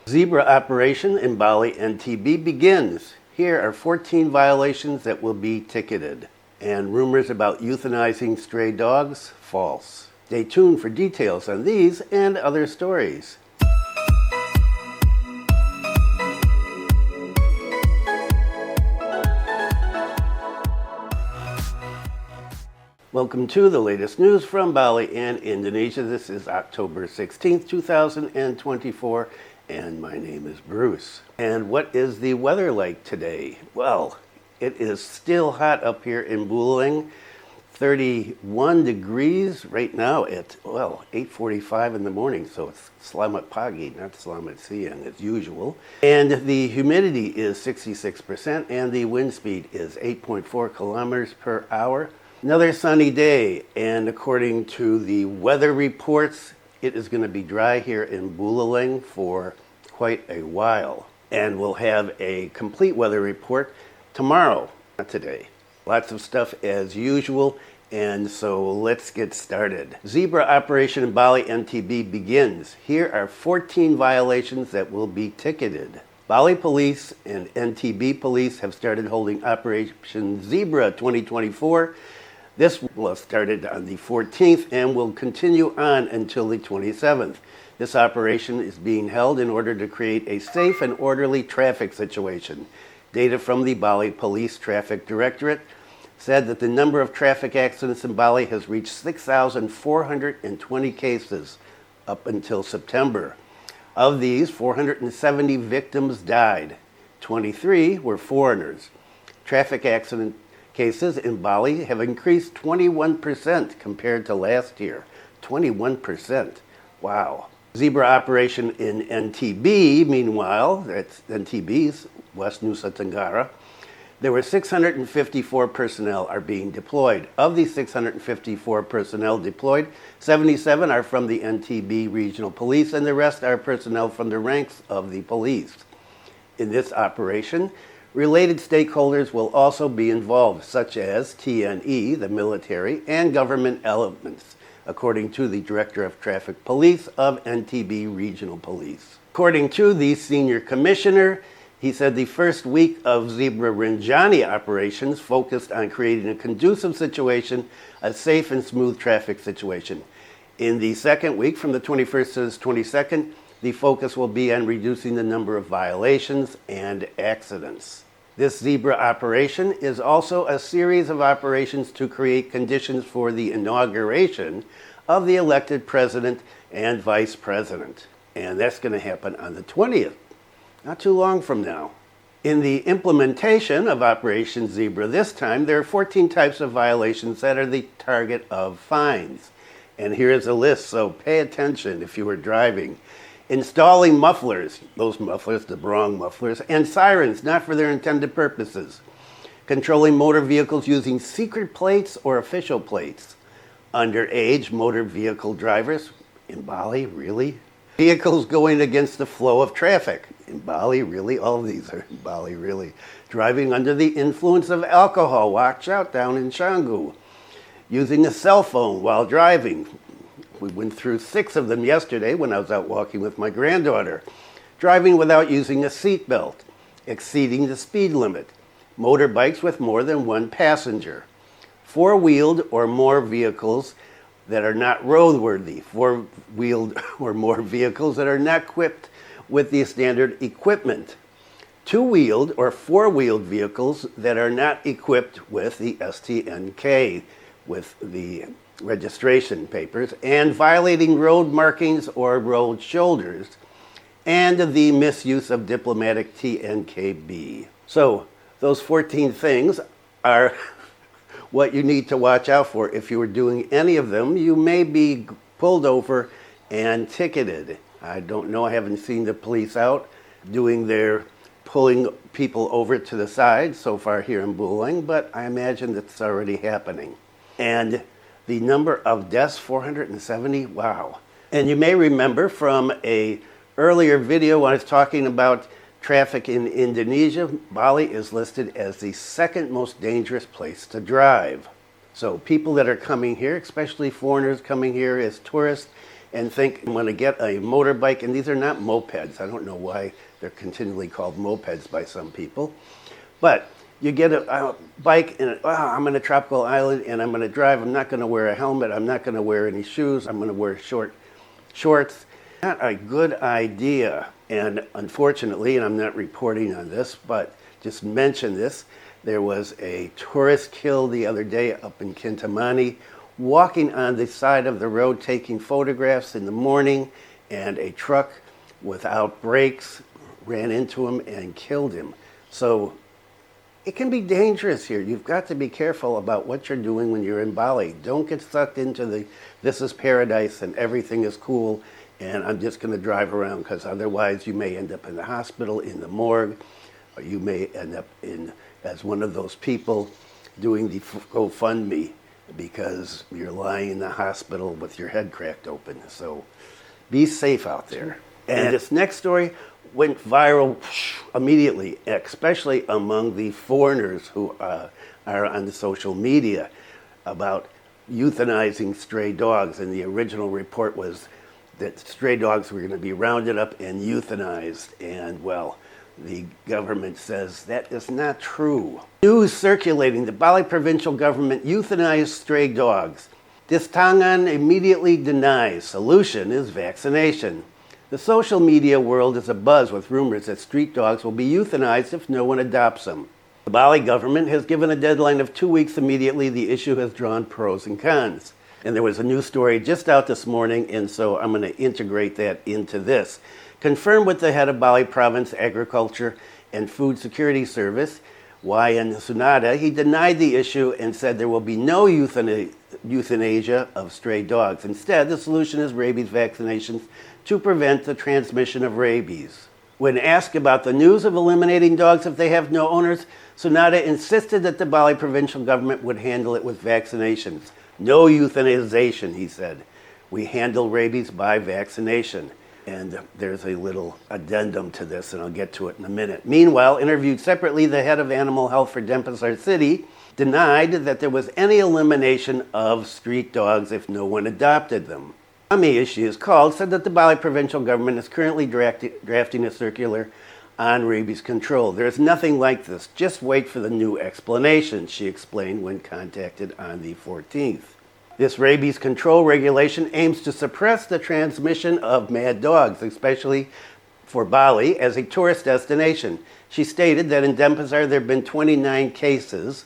Zebra operation in Bali-NTB begins. Here are 14 violations that will be ticketed. And rumors about euthanizing stray dogs, false. Stay tuned for details on these and other stories. Welcome to the latest news from Bali and Indonesia. This is October 16th, 2024, and my name is Bruce. And what is the weather like today? Well, it is still hot up here in Buleleng. 31 degrees right now at, 8:45 in the morning, so it's selamat pagi, not selamat siang as usual. And the humidity is 66%, and the wind speed is 8.4 kilometers per hour. Another sunny day, and according to the weather reports, it is going to be dry here in Buleleng for quite a while. And we'll have a complete weather report tomorrow, not today. Lots of stuff as usual, and so let's get started. Zebra operation in Bali-NTB begins. Here are 14 violations that will be ticketed. Bali Police and NTB Police have started holding Operation Zebra 2024. This was started on the 14th and will continue on until the 27th. This operation is being held in order to create a safe and orderly traffic situation. Data from the Bali Police Traffic Directorate said that the number of traffic accidents in Bali has reached 6,420 cases up until September. Of these, 470 victims died. 23 were foreigners. Traffic accident cases in Bali have increased 21% compared to last year. 21%. Wow. Zebra operation in NTB, meanwhile, that's NTB's West Nusa Tenggara, there were 654 personnel are being deployed. Of these 654 personnel deployed, 77 are from the NTB Regional Police, and the rest are personnel from the ranks of the police. In this operation, related stakeholders will also be involved, such as TNE, the military, and government elements, according to the Director of Traffic Police of NTB Regional Police. According to the Senior Commissioner, he said the first week of Zebra Rinjani operations focused on creating a conducive situation, a safe and smooth traffic situation. In the second week, from the 21st to the 22nd, the focus will be on reducing the number of violations and accidents. This Zebra operation is also a series of operations to create conditions for the inauguration of the elected president and vice president. And that's going to happen on the 20th, not too long from now. In the implementation of Operation Zebra this time, there are 14 types of violations that are the target of fines. And here's a list, so pay attention if you were driving. Installing mufflers, those mufflers, the wrong mufflers, and sirens, not for their intended purposes. Controlling motor vehicles using secret plates or official plates. Underage motor vehicle drivers, in Bali, really? Vehicles going against the flow of traffic, in Bali, really? All of these are in Bali, really. Driving under the influence of alcohol, watch out down in Canggu. Using a cell phone while driving. We went through 6 of them yesterday when I was out walking with my granddaughter. Driving without using a seatbelt. Exceeding the speed limit. Motorbikes with more than one passenger. Four-wheeled or more vehicles that are not roadworthy. Four-wheeled or more vehicles that are not equipped with the standard equipment. Two-wheeled or four-wheeled vehicles that are not equipped with the STNK, with the registration papers, and violating road markings or road shoulders, and the misuse of diplomatic TNKB. So those 14 things are what you need to watch out for. If you are doing any of them, you may be pulled over and ticketed. I don't know, I haven't seen the police out doing their pulling people over to the side so far here in Buleleng, but I imagine that's already happening. And the number of deaths, 470, wow. And you may remember from a earlier video when I was talking about traffic in Indonesia, Bali is listed as the second most dangerous place to drive. So people that are coming here, especially foreigners coming here as tourists, and think I'm going to get a motorbike, and these are not mopeds. I don't know why they're continually called mopeds by some people. But you get a bike, and I'm in a tropical island, and I'm going to drive. I'm not going to wear a helmet. I'm not going to wear any shoes. I'm going to wear shorts. Not a good idea. And unfortunately, and I'm not reporting on this, but just mention this, there was a tourist killed the other day up in Kintamani, walking on the side of the road taking photographs in the morning, and a truck without brakes ran into him and killed him. So it can be dangerous here. You've got to be careful about what you're doing when you're in Bali. Don't get sucked into the this is paradise and everything is cool and I'm just going to drive around, because otherwise you may end up in the hospital, in the morgue, or you may end up as one of those people doing the GoFundMe because you're lying in the hospital with your head cracked open. So be safe out there. And this next story went viral immediately, especially among the foreigners who are on the social media, about euthanizing stray dogs. And the original report was that stray dogs were going to be rounded up and euthanized. And well, the government says that is not true. News circulating: the Bali provincial government euthanized stray dogs. Distangan immediately denies. Solution is vaccination. The social media world is abuzz with rumors that street dogs will be euthanized if no one adopts them. The Bali government has given a deadline of 2 weeks. Immediately, the issue has drawn pros and cons. And there was a news story just out this morning, and so I'm going to integrate that into this. Confirmed with the head of Bali Province Agriculture and Food Security Service, YN Sunada, he denied the issue and said there will be no euthanasia of stray dogs. Instead, the solution is rabies vaccinations to prevent the transmission of rabies. When asked about the news of eliminating dogs if they have no owners, Sunada insisted that the Bali provincial government would handle it with vaccinations. No euthanization, he said. We handle rabies by vaccination. And there's a little addendum to this, and I'll get to it in a minute. Meanwhile, interviewed separately, the head of animal health for Denpasar City denied that there was any elimination of street dogs if no one adopted them. Ami, as she is called, said that the Bali provincial government is currently drafting a circular on rabies control. There is nothing like this. Just wait for the new explanation, she explained when contacted on the 14th. This rabies control regulation aims to suppress the transmission of mad dogs, especially for Bali as a tourist destination. She stated that in Denpasar there have been 29 cases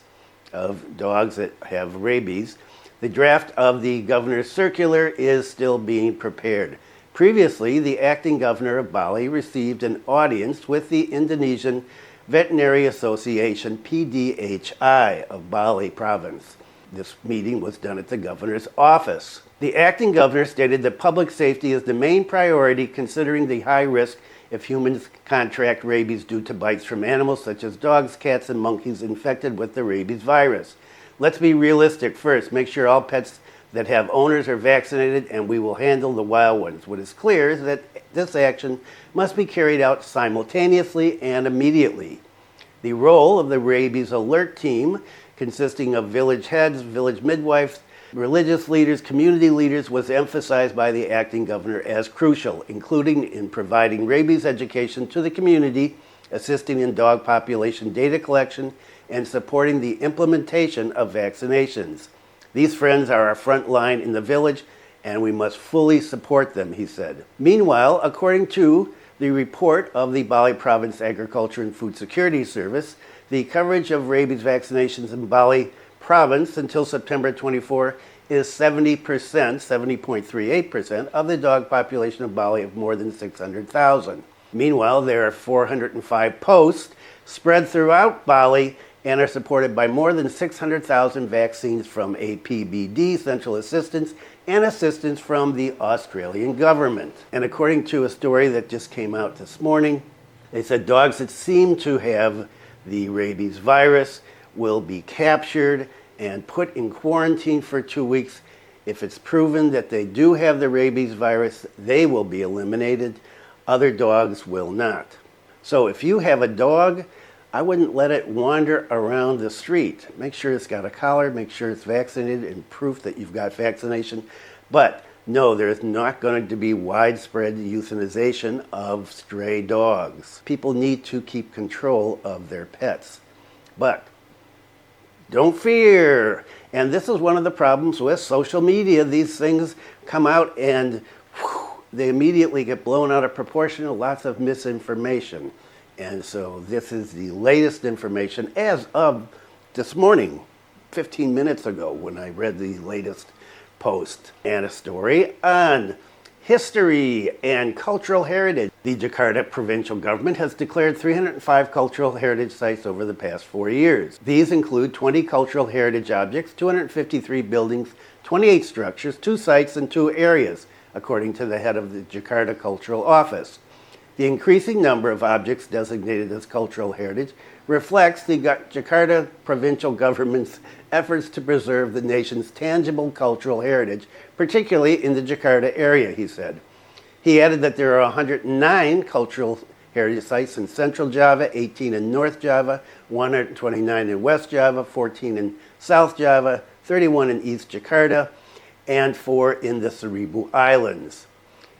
of dogs that have rabies. The draft of the governor's circular is still being prepared. Previously, the acting governor of Bali received an audience with the Indonesian Veterinary Association, PDHI, of Bali province. This meeting was done at the governor's office. The acting governor stated that public safety is the main priority, considering the high risk if humans contract rabies due to bites from animals such as dogs, cats, and monkeys infected with the rabies virus. Let's be realistic first. Make sure all pets that have owners are vaccinated, and we will handle the wild ones. What is clear is that this action must be carried out simultaneously and immediately. The role of the rabies alert team, consisting of village heads, village midwives, religious leaders, community leaders, was emphasized by the acting governor as crucial, including in providing rabies education to the community, assisting in dog population data collection, and supporting the implementation of vaccinations. These friends are our front line in the village, and we must fully support them, he said. Meanwhile, according to the report of the Bali Province Agriculture and Food Security Service, the coverage of rabies vaccinations in Bali Province until September 24 is 70%, 70.38% of the dog population of Bali of more than 600,000. Meanwhile, there are 405 posts spread throughout Bali and are supported by more than 600,000 vaccines from APBD, Central Assistance, and assistance from the Australian government. And according to a story that just came out this morning, they said dogs that seem to have the rabies virus will be captured and put in quarantine for 2 weeks. If it's proven that they do have the rabies virus, they will be eliminated. Other dogs will not. So if you have a dog, I wouldn't let it wander around the street. Make sure it's got a collar, make sure it's vaccinated, and proof that you've got vaccination. But No, there's not going to be widespread euthanization of stray dogs. People need to keep control of their pets. But don't fear. And this is one of the problems with social media. These things come out and they immediately get blown out of proportion. Lots of misinformation. And so this is the latest information as of this morning, 15 minutes ago, when I read the latest post and a story on history and cultural heritage. The Jakarta provincial government has declared 305 cultural heritage sites over the past 4 years. These include 20 cultural heritage objects, 253 buildings, 28 structures, 2 sites, and 2 areas, according to the head of the Jakarta Cultural Office. The increasing number of objects designated as cultural heritage reflects the Jakarta provincial government's efforts to preserve the nation's tangible cultural heritage, particularly in the Jakarta area, he said. He added that there are 109 cultural heritage sites in Central Java, 18 in North Java, 129 in West Java, 14 in South Java, 31 in East Jakarta, and 4 in the Seribu Islands.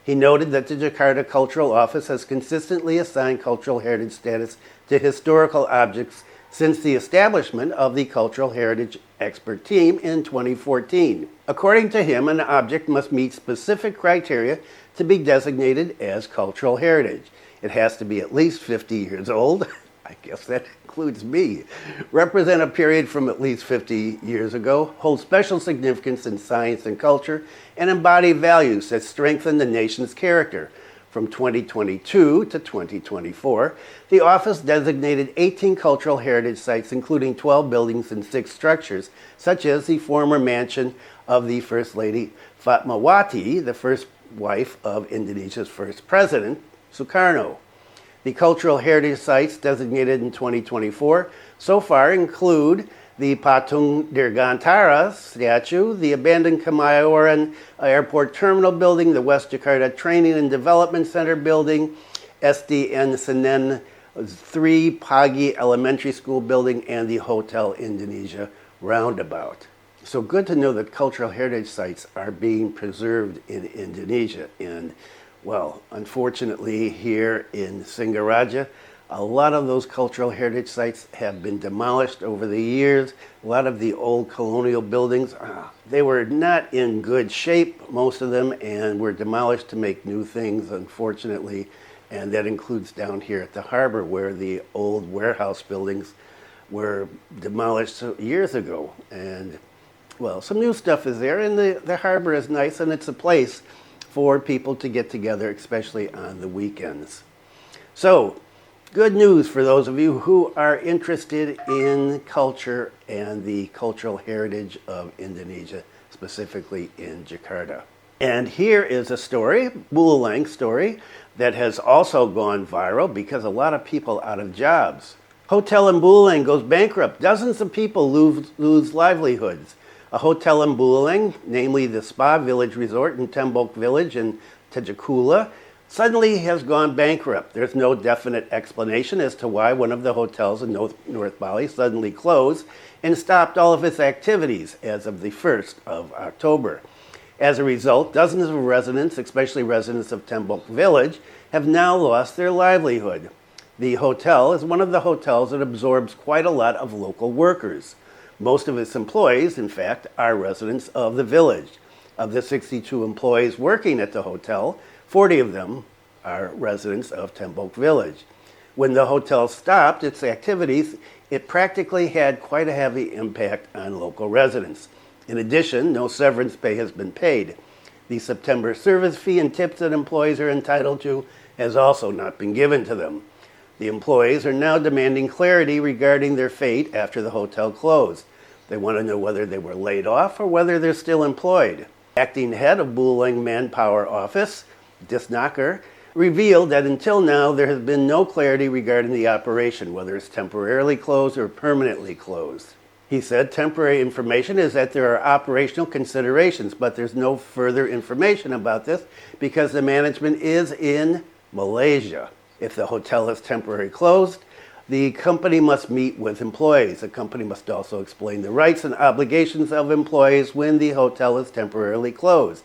He noted that the Jakarta Cultural Office has consistently assigned cultural heritage status to historical objects since the establishment of the Cultural Heritage Expert Team in 2014. According to him, an object must meet specific criteria to be designated as cultural heritage. It has to be at least 50 years old, I guess that includes me, represent a period from at least 50 years ago, hold special significance in science and culture, and embody values that strengthen the nation's character. From 2022 to 2024, the office designated 18 cultural heritage sites, including 12 buildings and 6 structures, such as the former mansion of the First Lady Fatmawati, the first wife of Indonesia's first president, Sukarno. The cultural heritage sites designated in 2024 so far include the Patung Dirgantara statue, the abandoned Kemayoran Airport Terminal building, the West Jakarta Training and Development Center building, SDN Senen 3 Pagi Elementary School building, and the Hotel Indonesia roundabout. So good to know that cultural heritage sites are being preserved in Indonesia. And, well, unfortunately here in Singaraja, a lot of those cultural heritage sites have been demolished over the years. A lot of the old colonial buildings, they were not in good shape, most of them, and were demolished to make new things, unfortunately. And that includes down here at the harbor, where the old warehouse buildings were demolished years ago. And, well, some new stuff is there, and the harbor is nice, and it's a place for people to get together, especially on the weekends. So, good news for those of you who are interested in culture and the cultural heritage of Indonesia, specifically in Jakarta. And here is a story, Buleleng story, that has also gone viral because a lot of people out of jobs. Hotel in Buleleng goes bankrupt. Dozens of people lose livelihoods. A hotel in Buleleng, namely the Spa Village Resort in Tembok Village in Tejakula, suddenly has gone bankrupt. There's no definite explanation as to why one of the hotels in North Bali suddenly closed and stopped all of its activities as of the 1st of October. As a result, dozens of residents, especially residents of Tembok Village, have now lost their livelihood. The hotel is one of the hotels that absorbs quite a lot of local workers. Most of its employees, in fact, are residents of the village. Of the 62 employees working at the hotel, 40 of them are residents of Tembok Village. When the hotel stopped its activities, it practically had quite a heavy impact on local residents. In addition, no severance pay has been paid. The September service fee and tips that employees are entitled to has also not been given to them. The employees are now demanding clarity regarding their fate after the hotel closed. They want to know whether they were laid off or whether they're still employed. Acting head of Buleleng Manpower Office, Distangan, revealed that until now there has been no clarity regarding the operation, whether it's temporarily closed or permanently closed. He said temporary information is that there are operational considerations, but there's no further information about this because the management is in Malaysia. If the hotel is temporarily closed, the company must meet with employees. The company must also explain the rights and obligations of employees when the hotel is temporarily closed.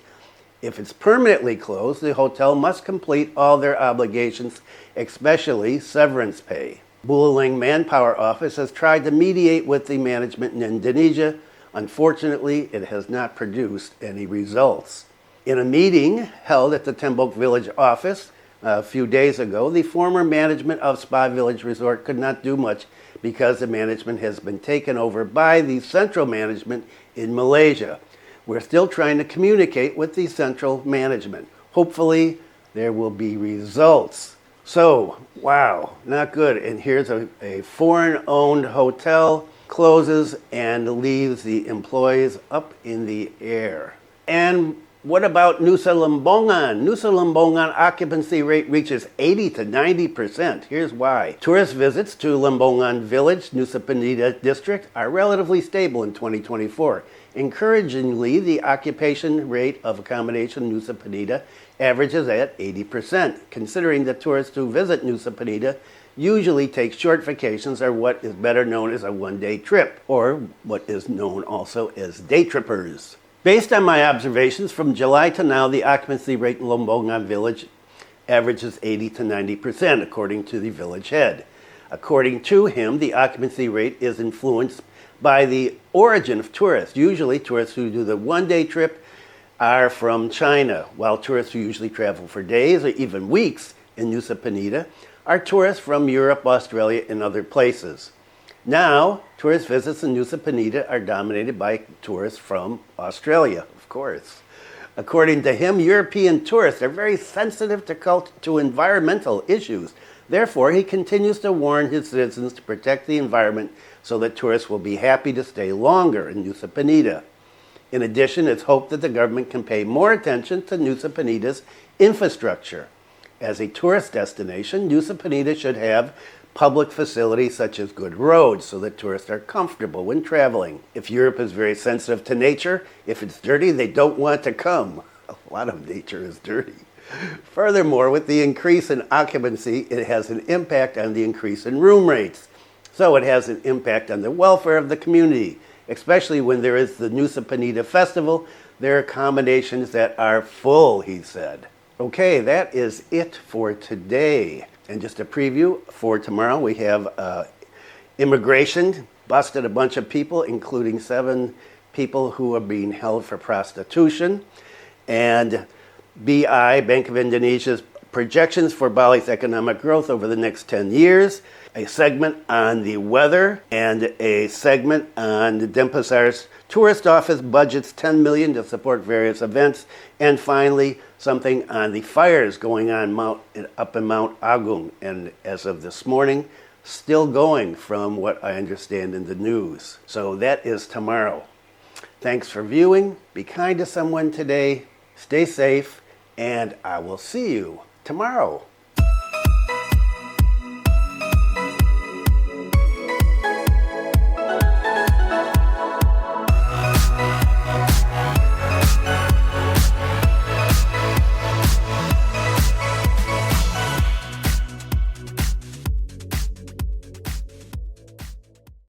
If it's permanently closed, the hotel must complete all their obligations, especially severance pay. Buleleng Manpower Office has tried to mediate with the management in Indonesia. Unfortunately, it has not produced any results. In a meeting held at the Tembok Village office a few days ago, the former management of Spa Village Resort could not do much because the management has been taken over by the central management in Malaysia. We're still trying to communicate with the central management. Hopefully, there will be results. So, wow, not good. And here's a foreign-owned hotel closes and leaves the employees up in the air. And what about Nusa Lembongan? Nusa Lembongan occupancy rate reaches 80 to 90%. Here's why. Tourist visits to Lembongan Village, Nusa Penida district are relatively stable in 2024. Encouragingly, the occupation rate of accommodation Nusa Penida averages at 80%, considering that tourists who visit Nusa Penida usually take short vacations or what is better known as a one-day trip, or what is known also as day trippers. Based on my observations from July to now, the occupancy rate in Lembongan Village averages 80 to 90%, according to the village head. According to him, the occupancy rate is influenced by the origin of tourists. Usually, tourists who do the one-day trip are from China, while tourists who usually travel for days or even weeks in Nusa Penida are tourists from Europe, Australia, and other places. Now, tourist visits in Nusa Penida are dominated by tourists from Australia, of course. According to him, European tourists are very sensitive to environmental issues. Therefore, he continues to warn his citizens to protect the environment so that tourists will be happy to stay longer in Nusa Penida. In addition, it's hoped that the government can pay more attention to Nusa Penida's infrastructure. As a tourist destination, Nusa Penida should have public facilities such as good roads so that tourists are comfortable when traveling. If Europe is very sensitive to nature, if it's dirty, they don't want to come. A lot of nature is dirty. Furthermore, with the increase in occupancy, it has an impact on the increase in room rates. So it has an impact on the welfare of the community, especially when there is the Nusa Penida Festival. There are accommodations that are full, he said. Okay, that is it for today. And just a preview for tomorrow, we have immigration busted a bunch of people, including 7 people who are being held for prostitution. And BI, Bank of Indonesia's projections for Bali's economic growth over the next 10 years. A segment on the weather and a segment on the Denpasar's tourist office budgets $10 million to support various events. And finally, something on the fires going on up in Mount Agung. And as of this morning, still going from what I understand in the news. So that is tomorrow. Thanks for viewing. Be kind to someone today. Stay safe. And I will see you tomorrow.